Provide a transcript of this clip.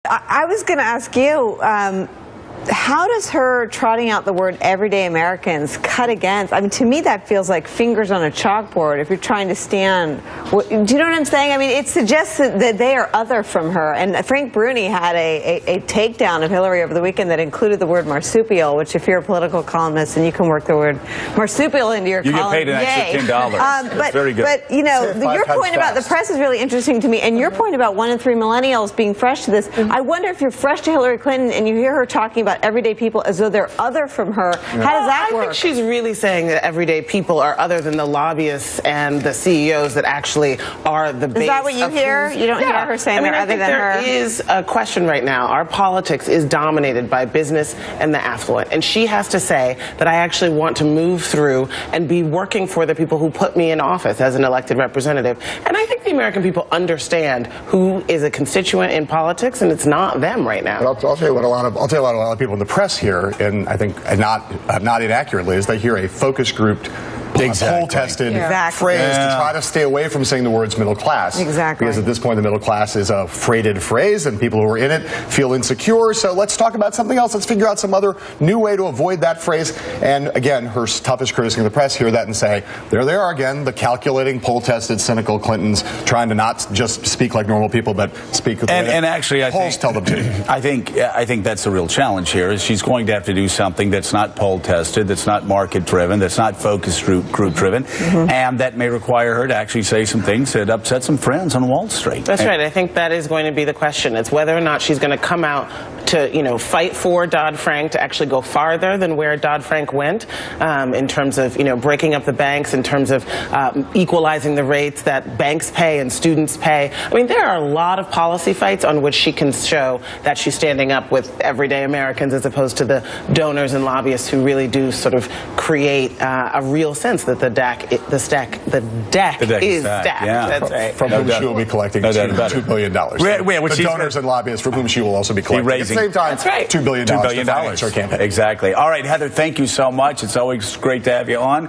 I was going to ask you, how does her trotting out the word everyday Americans cut against? I mean, to me, that feels like fingers on a chalkboard if you're trying to stand. Do you know what I'm saying? I mean, it suggests that they are other from her. And Frank Bruni had a takedown of Hillary over the weekend that included the word marsupial, which if you're a political columnist and you can work the word marsupial into your column, you get paid an extra $10. That's very good. But, you know, your point about the press is really interesting to me. And your point about 1 in 3 millennials being fresh to this, I wonder if you're fresh to Hillary Clinton and you hear her talking about everyday people as though they're other from her. How does that work? I think she's really saying that everyday people are other than the lobbyists and the CEOs that actually are the base. Is that what you hear? You don't hear her saying they're other than her? There is a question right now. Our politics is dominated by business and the affluent. And she has to say that I actually want to move through and be working for the people who put me in office as an elected representative. And I think the American people understand who is a constituent in politics, and it's not them right now. But I'll tell you what a lot of people in the press here, and I think not inaccurately, is they hear a focus grouped, poll-tested phrase to try to stay away from saying the words middle class. Exactly. Because at this point, the middle class is a freighted phrase, and people who are in it feel insecure. So let's talk about something else. Let's figure out some other new way to avoid that phrase. And again, her toughest critic in the press hear that and say, there they are again, the calculating, poll-tested, cynical Clintons trying to not just speak like normal people, but speak with and actually, I polls tell them to. I think that's the real challenge here. Is she's going to have to do something that's not poll-tested, that's not market-driven, that's not focus group-driven, and that may require her to actually say some things that upset some friends on Wall Street. That's right. I think that is going to be the question. It's whether or not she's going to come out to, you know, fight for Dodd-Frank, to actually go farther than where Dodd-Frank went in terms of, you know, breaking up the banks, in terms of equalizing the rates that banks pay and students pay. I mean, there are a lot of policy fights on which she can show that she's standing up with everyday Americans as opposed to the donors and lobbyists who really do sort of create a real sense that the deck is stacked. Yeah. That's right. From whom she will be collecting $2 billion. The donors and lobbyists from whom she will also be collecting. At the same time, $2 billion to finance her campaign. Exactly. All right, Heather, thank you so much. It's always great to have you on.